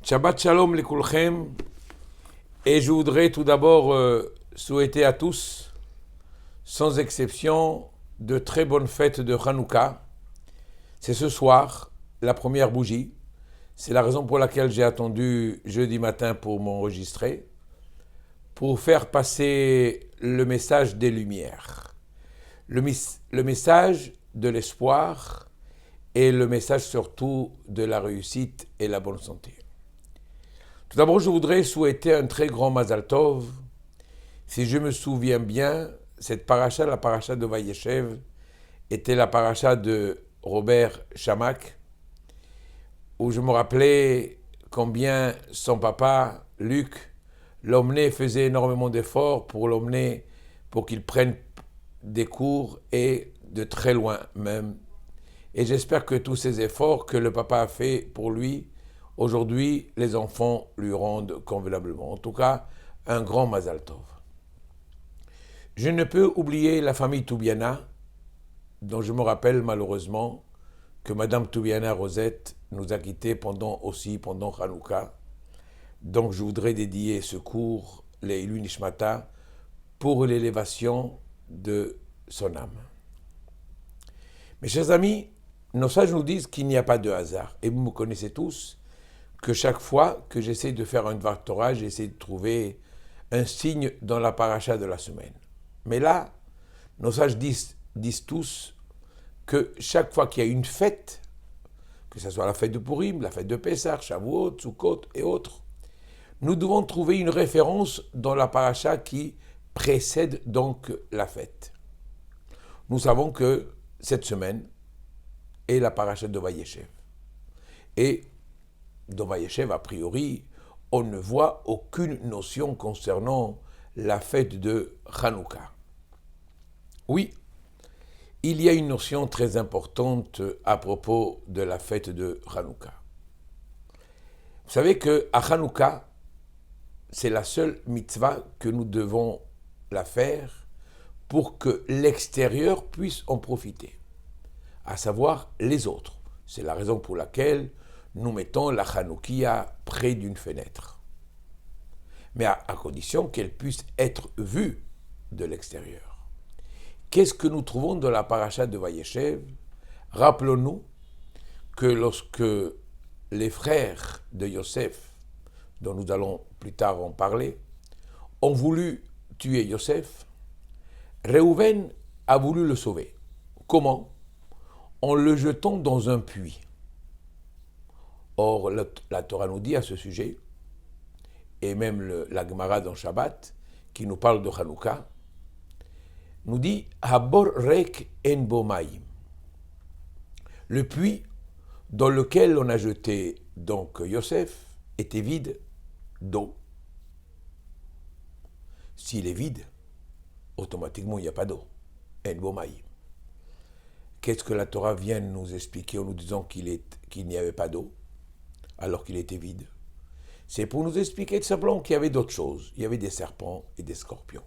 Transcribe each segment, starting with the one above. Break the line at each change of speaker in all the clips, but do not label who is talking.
Shabbat Shalom les Kulchem, et je voudrais tout d'abord souhaiter à tous, sans exception, de très bonnes fêtes de Hanouka. C'est ce soir, la première bougie. C'est la raison pour laquelle j'ai attendu jeudi matin pour m'enregistrer, pour faire passer le message des Lumières, le message de l'espoir et le message surtout de la réussite et la bonne santé. Tout d'abord, je voudrais souhaiter un très grand Mazal Tov. Si je me souviens bien, cette paracha, la paracha de Vayeshev, était la paracha de Robert Chamak, où je me rappelais combien son papa, Luc, l'emmenait, faisait énormément d'efforts pour l'emmener, pour qu'il prenne des cours et de très loin même. Et j'espère que tous ces efforts que le papa a fait pour lui, aujourd'hui, les enfants lui rendent convenablement. En tout cas, un grand Mazal Tov. Je ne peux oublier la famille Toubiana, dont je me rappelle malheureusement que Madame Toubiana Rosette nous a quittés pendant Hanouka. Donc je voudrais dédier ce cours, les Ilu Nishmata, pour l'élévation de son âme. Mes chers amis, nos sages nous disent qu'il n'y a pas de hasard. Et vous me connaissez tous, que chaque fois que j'essaie de faire un Dvar Torah, j'essaie de trouver un signe dans la paracha de la semaine. Mais là, nos sages disent tous que chaque fois qu'il y a une fête, que ce soit la fête de Purim, la fête de Pessah, Shavuot, Sukkot et autres, nous devons trouver une référence dans la paracha qui précède donc la fête. Nous savons que cette semaine est la paracha de Vayeshev. Et dans Vayeshev, a priori, on ne voit aucune notion concernant la fête de Hanouka. Oui, il y a une notion très importante à propos de la fête de Hanouka. Vous savez qu'à Hanouka, c'est la seule mitzvah que nous devons la faire pour que l'extérieur puisse en profiter, à savoir les autres. C'est la raison pour laquelle nous mettons la Hanoukia près d'une fenêtre, mais à condition qu'elle puisse être vue de l'extérieur. Qu'est-ce que nous trouvons dans la paracha de Vayeshev? Rappelons-nous que lorsque les frères de Yosef, dont nous allons plus tard en parler, ont voulu tuer Yosef, Réhouven a voulu le sauver. Comment? En le jetant dans un puits. Or, la Torah nous dit à ce sujet, et même la Gemara dans Shabbat, qui nous parle de Hanouka, nous dit « Habor rek en bo maim ». Le puits dans lequel on a jeté donc Yosef était vide d'eau. S'il est vide, automatiquement il n'y a pas d'eau. En bo maim. Qu'est-ce que la Torah vient nous expliquer en nous disant qu'il n'y avait pas d'eau alors qu'il était vide? C'est pour nous expliquer tout simplement qu'il y avait d'autres choses. Il y avait des serpents et des scorpions.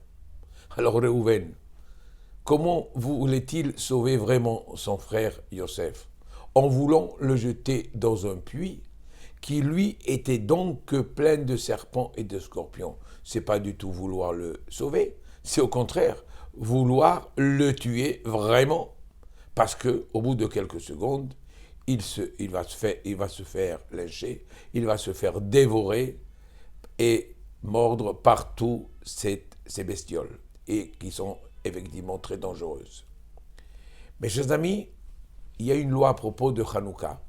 Alors Réhouven, comment voulait-il sauver vraiment son frère Yosef? En voulant le jeter dans un puits qui lui était donc plein de serpents et de scorpions. C'est pas du tout vouloir le sauver, c'est au contraire vouloir le tuer vraiment, parce que au bout de quelques secondes, il va se faire lyncher, il va se faire dévorer et mordre partout ces bestioles, et qui sont effectivement très dangereuses. Mes chers amis, il y a une loi à propos de Hanouka,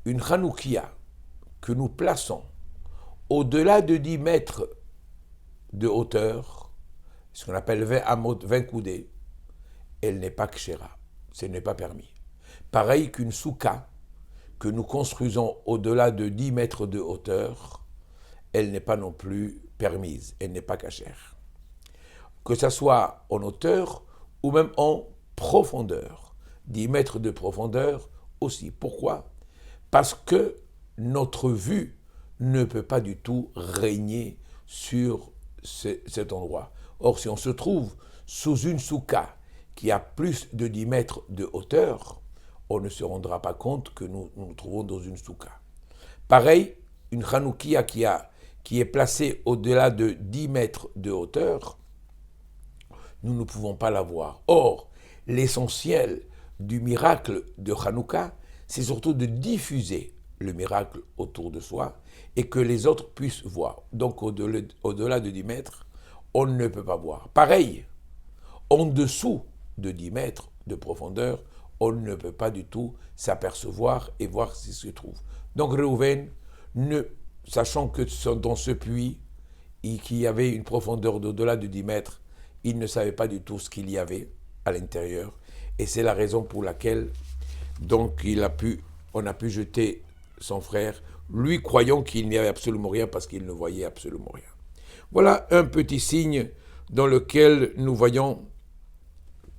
une Hanoukia que nous plaçons au-delà de 10 mètres de hauteur, ce qu'on appelle 20 coudées, elle n'est pas kshera, ce n'est pas permis. Pareil qu'une souka que nous construisons au-delà de 10 mètres de hauteur, elle n'est pas non plus permise, elle n'est pas cachère. Que ça soit en hauteur ou même en profondeur, 10 mètres de profondeur aussi. Pourquoi? Parce que notre vue ne peut pas du tout régner sur cet endroit. Or, si on se trouve sous une souka qui a plus de 10 mètres de hauteur, on ne se rendra pas compte que nous nous trouvons dans une souka. Pareil, une Hanoukia qui est placée au-delà de 10 mètres de hauteur, nous ne pouvons pas la voir. Or, l'essentiel du miracle de Hanouka, c'est surtout de diffuser le miracle autour de soi et que les autres puissent voir. Donc, au-delà de 10 mètres, on ne peut pas voir. Pareil, en dessous de 10 mètres de profondeur, on ne peut pas du tout s'apercevoir et voir ce qui se trouve. Donc Réhouven, sachant que dans ce puits, qu'il y avait une profondeur d'au-delà de 10 mètres, il ne savait pas du tout ce qu'il y avait à l'intérieur. Et c'est la raison pour laquelle donc, on a pu jeter son frère, lui croyant qu'il n'y avait absolument rien parce qu'il ne voyait absolument rien. Voilà un petit signe dans lequel nous voyons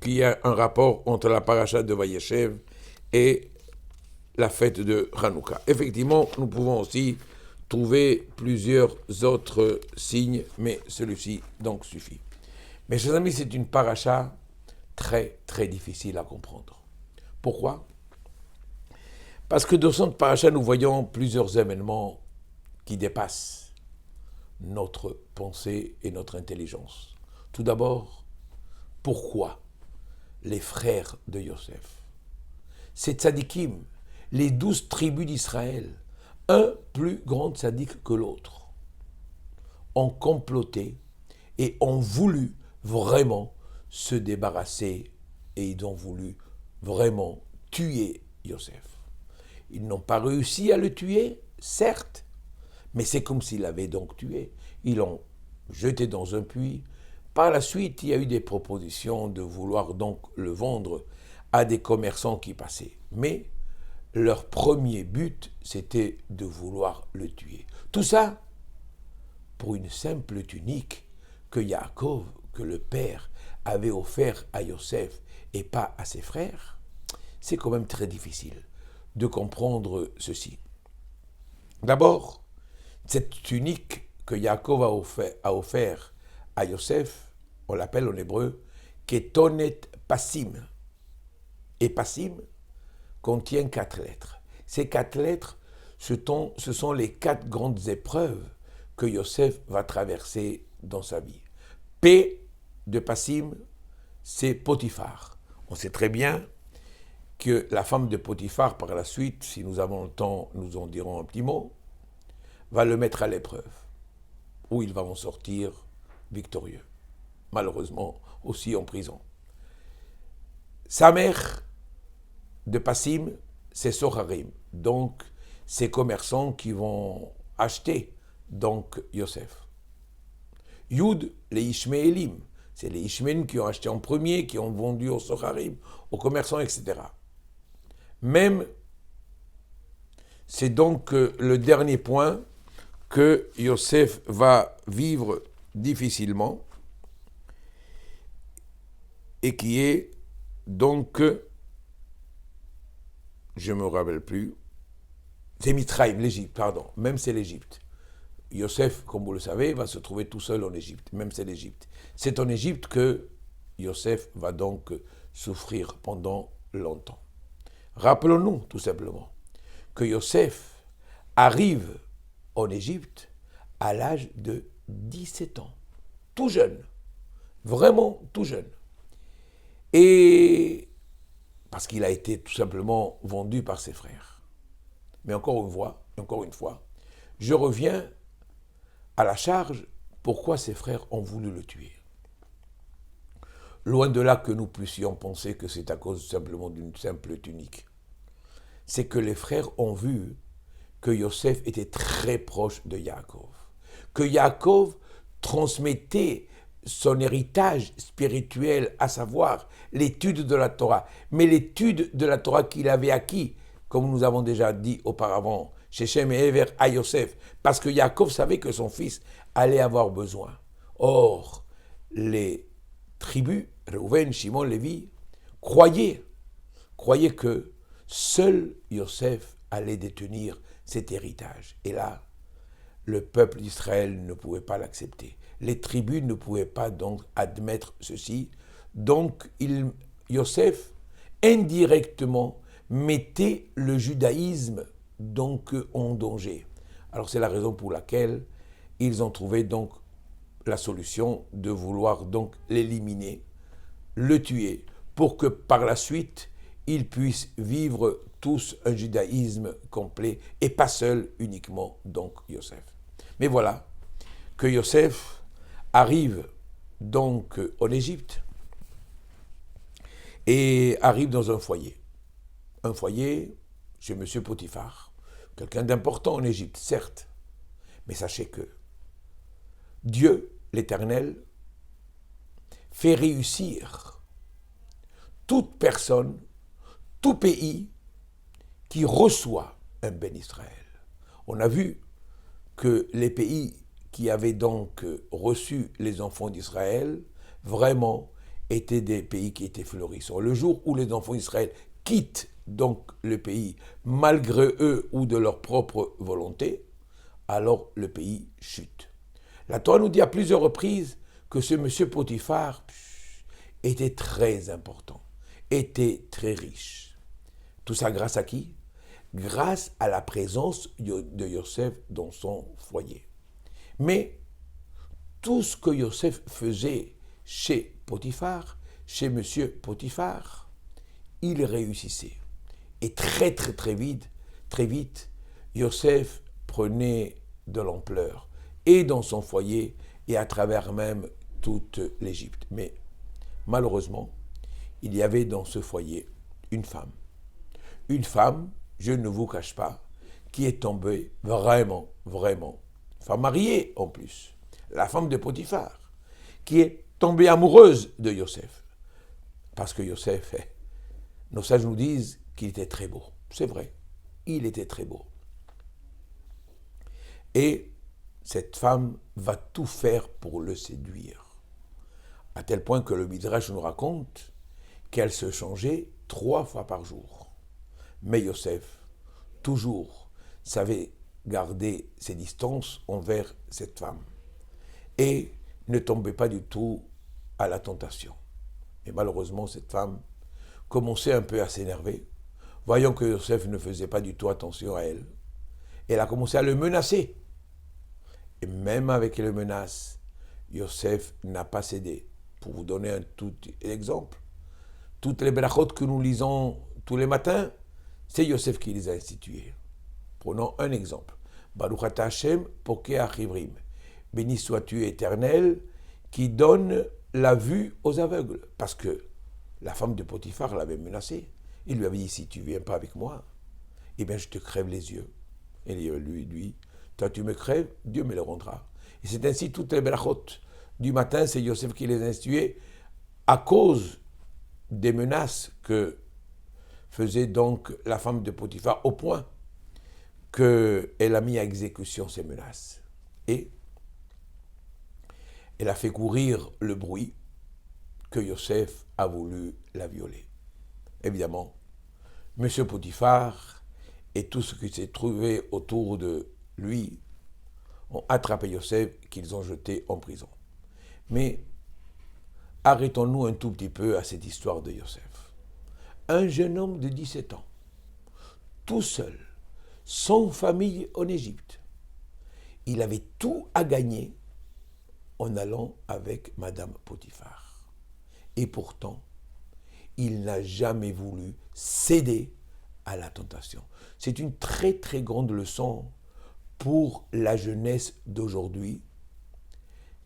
qu'il y a un rapport entre la paracha de Vayeshev et la fête de Hanouka. Effectivement, nous pouvons aussi trouver plusieurs autres signes, mais celui-ci donc suffit. Mes chers amis, c'est une paracha très très difficile à comprendre. Pourquoi ? Parce que dans cette paracha, nous voyons plusieurs événements qui dépassent notre pensée et notre intelligence. Tout d'abord, pourquoi les frères de Yosef, ces tzadikim, les 12 tribus d'Israël, un plus grand tzadik que l'autre, ont comploté et ont voulu vraiment se débarrasser et ils ont voulu vraiment tuer Yosef. Ils n'ont pas réussi à le tuer, certes, mais c'est comme s'ils l'avaient donc tué. Ils l'ont jeté dans un puits. Par la suite, il y a eu des propositions de vouloir donc le vendre à des commerçants qui passaient. Mais leur premier but, c'était de vouloir le tuer. Tout ça pour une simple tunique que Yaakov, que le père, avait offert à Yosef et pas à ses frères. C'est quand même très difficile de comprendre ceci. D'abord, cette tunique que Yaakov a offert à Yosef, on l'appelle en hébreu Ketonet Passim. Et Passim contient 4 lettres. Ces 4 lettres, ce sont les 4 grandes épreuves que Yosef va traverser dans sa vie. P de Passim, c'est Potiphar. On sait très bien que la femme de Potiphar, par la suite, si nous avons le temps, nous en dirons un petit mot, va le mettre à l'épreuve, où il va en sortir victorieux. Malheureusement, aussi en prison. Sa mère de Passim, c'est Soharim, donc ces commerçants qui vont acheter donc Yosef. Yud, les Ishmaélim, c'est les Ishmaélim qui ont acheté en premier, qui ont vendu aux Soharim, aux commerçants, etc. Même, c'est donc le dernier point que Yosef va vivre difficilement et qui est donc, je ne me rappelle plus, c'est Mitzrayim, l'Égypte, pardon, même c'est l'Égypte. Yosef, comme vous le savez, va se trouver tout seul en Égypte, même c'est l'Égypte. C'est en Égypte que Yosef va donc souffrir pendant longtemps. Rappelons-nous tout simplement que Yosef arrive en Égypte à l'âge de 17 ans, tout jeune, vraiment tout jeune. Et parce qu'il a été tout simplement vendu par ses frères. Mais encore une fois, je reviens à la charge, pourquoi ses frères ont voulu le tuer. Loin de là que nous puissions penser que c'est à cause simplement d'une simple tunique. C'est que les frères ont vu que Yosef était très proche de Yaakov. Que Yaakov transmettait son héritage spirituel, à savoir l'étude de la Torah. Mais l'étude de la Torah qu'il avait acquis, comme nous avons déjà dit auparavant, Shechem et Ever à Yosef, parce que Yaakov savait que son fils allait avoir besoin. Or, les tribus, Reuven, Shimon, Lévi, croyaient que seul Yosef allait détenir cet héritage. Et là, le peuple d'Israël ne pouvait pas l'accepter. Les tribus ne pouvaient pas donc admettre ceci. Donc, Yosef, indirectement, mettait le judaïsme donc en danger. Alors c'est la raison pour laquelle ils ont trouvé donc la solution de vouloir donc l'éliminer, le tuer, pour que par la suite, ils puissent vivre tous un judaïsme complet et pas seul uniquement donc Yosef. Mais voilà que Yosef arrive donc en Égypte et arrive dans un foyer. Un foyer chez M. Potiphar, quelqu'un d'important en Égypte, certes, mais sachez que Dieu, l'Éternel, fait réussir toute personne, tout pays qui reçoit un ben Israël. On a vu que les pays qui avaient donc reçu les enfants d'Israël, vraiment étaient des pays qui étaient florissants. Le jour où les enfants d'Israël quittent donc le pays, malgré eux ou de leur propre volonté, alors le pays chute. La Torah nous dit à plusieurs reprises que ce monsieur Potiphar était très important, était très riche. Tout ça grâce à qui? Grâce à la présence de Yosef dans son foyer. Mais tout ce que Yosef faisait chez Potiphar, chez monsieur Potiphar, il réussissait. Et très vite, Yosef prenait de l'ampleur, et dans son foyer, et à travers même toute l'Égypte. Mais malheureusement, il y avait dans ce foyer une femme. Une femme, je ne vous cache pas, qui est tombée vraiment, femme mariée en plus, la femme de Potiphar, qui est tombée amoureuse de Yosef. Parce que Yosef, nos sages nous disent qu'il était très beau. C'est vrai, il était très beau. Et cette femme va tout faire pour le séduire. À tel point que le Midrash nous raconte qu'elle se changeait 3 fois par jour. Mais Yosef, toujours, savait garder ses distances envers cette femme et ne tombait pas du tout à la tentation. Et malheureusement, cette femme commençait un peu à s'énerver, voyant que Yosef ne faisait pas du tout attention à elle. Elle a commencé à le menacer. Et même avec les menaces, Yosef n'a pas cédé. Pour vous donner un tout exemple, toutes les brachot que nous lisons tous les matins, c'est Yosef qui les a instituées. Prenons un exemple. Baruch ata Hashem pokeh chivrim. Béni sois-tu éternel qui donne la vue aux aveugles. Parce que la femme de Potiphar l'avait menacé. Il lui avait dit, si tu ne viens pas avec moi, eh bien je te crève les yeux. Et lui, toi tu me crèves, Dieu me le rendra. Et c'est ainsi toutes les brachot du matin, c'est Yosef qui les a instituées à cause des menaces que faisait donc la femme de Potiphar, au point qu'elle a mis à exécution ces menaces. Et elle a fait courir le bruit que Yosef a voulu la violer. Évidemment, M. Potiphar et tout ce qui s'est trouvé autour de lui ont attrapé Yosef, qu'ils ont jeté en prison. Mais arrêtons-nous un tout petit peu à cette histoire de Yosef. Un jeune homme de 17 ans, tout seul, sans famille en Égypte. Il avait tout à gagner en allant avec Madame Potiphar. Et pourtant, il n'a jamais voulu céder à la tentation. C'est une très grande leçon pour la jeunesse d'aujourd'hui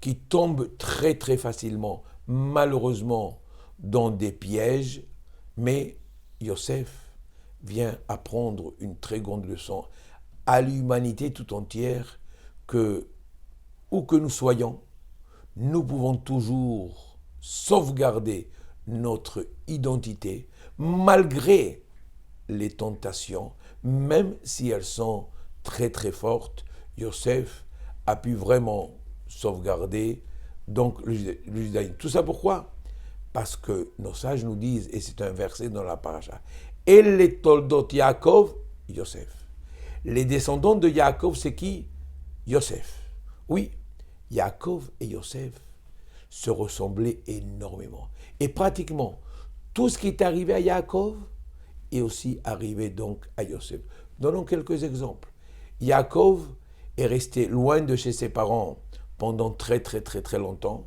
qui tombe très facilement, malheureusement, dans des pièges. Mais Yosef vient apprendre une très grande leçon à l'humanité tout entière que, où que nous soyons, nous pouvons toujours sauvegarder notre identité malgré les tentations, même si elles sont très fortes. Yosef a pu vraiment sauvegarder donc le judaïsme. Tout ça pourquoi? Parce que nos sages nous disent, et c'est un verset dans la paracha, et les toldot Yaakov, Yosef. Les descendants de Yaakov, c'est qui? Yosef. Oui, Yaakov et Yosef se ressemblaient énormément. Et pratiquement, tout ce qui est arrivé à Yaakov est aussi arrivé donc à Yosef. Donnons quelques exemples. Yaakov est resté loin de chez ses parents pendant très longtemps,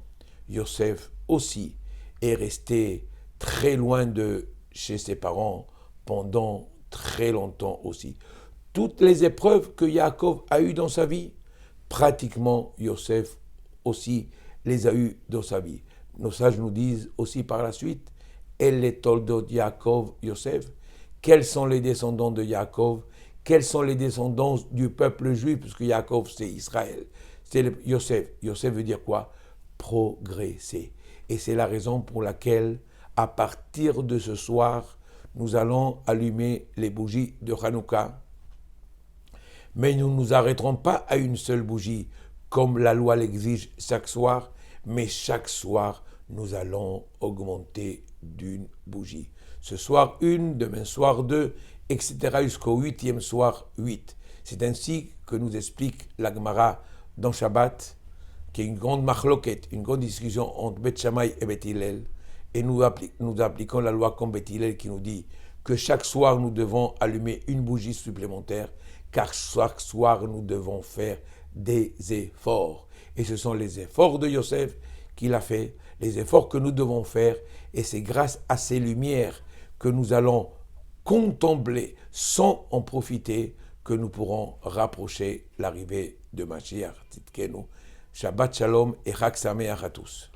Yosef aussi est resté très loin de chez ses parents pendant très longtemps aussi. Toutes les épreuves que Yaakov a eues dans sa vie, pratiquement Yosef aussi les a eues dans sa vie. Nos sages nous disent aussi par la suite, El est toldot Yaakov Yosef, quels sont les descendants de Yaakov, quels sont les descendants du peuple juif, puisque Yaakov c'est Israël, c'est Yosef. Yosef veut dire quoi? Progresser. Et c'est la raison pour laquelle, à partir de ce soir, nous allons allumer les bougies de Hanouka. Mais nous ne nous arrêterons pas à une seule bougie, comme la loi l'exige chaque soir, mais chaque soir, nous allons augmenter d'une bougie. Ce soir, une, demain soir, deux, etc. jusqu'au 8e soir, 8. C'est ainsi que nous explique la Gemara dans Shabbat, qui est une grande machloket, une grande discussion entre Beth Shammai et Beth Hillel, et nous appliquons la loi comme Beth Hillel qui nous dit que chaque soir nous devons allumer une bougie supplémentaire, car chaque soir nous devons faire des efforts. Et ce sont les efforts de Yosef qu'il a fait, les efforts que nous devons faire, et c'est grâce à ces lumières que nous allons contempler sans en profiter que nous pourrons rapprocher l'arrivée de Mashiach Tzidkenu. Shabbat Shalom et Chag Sameach à tous.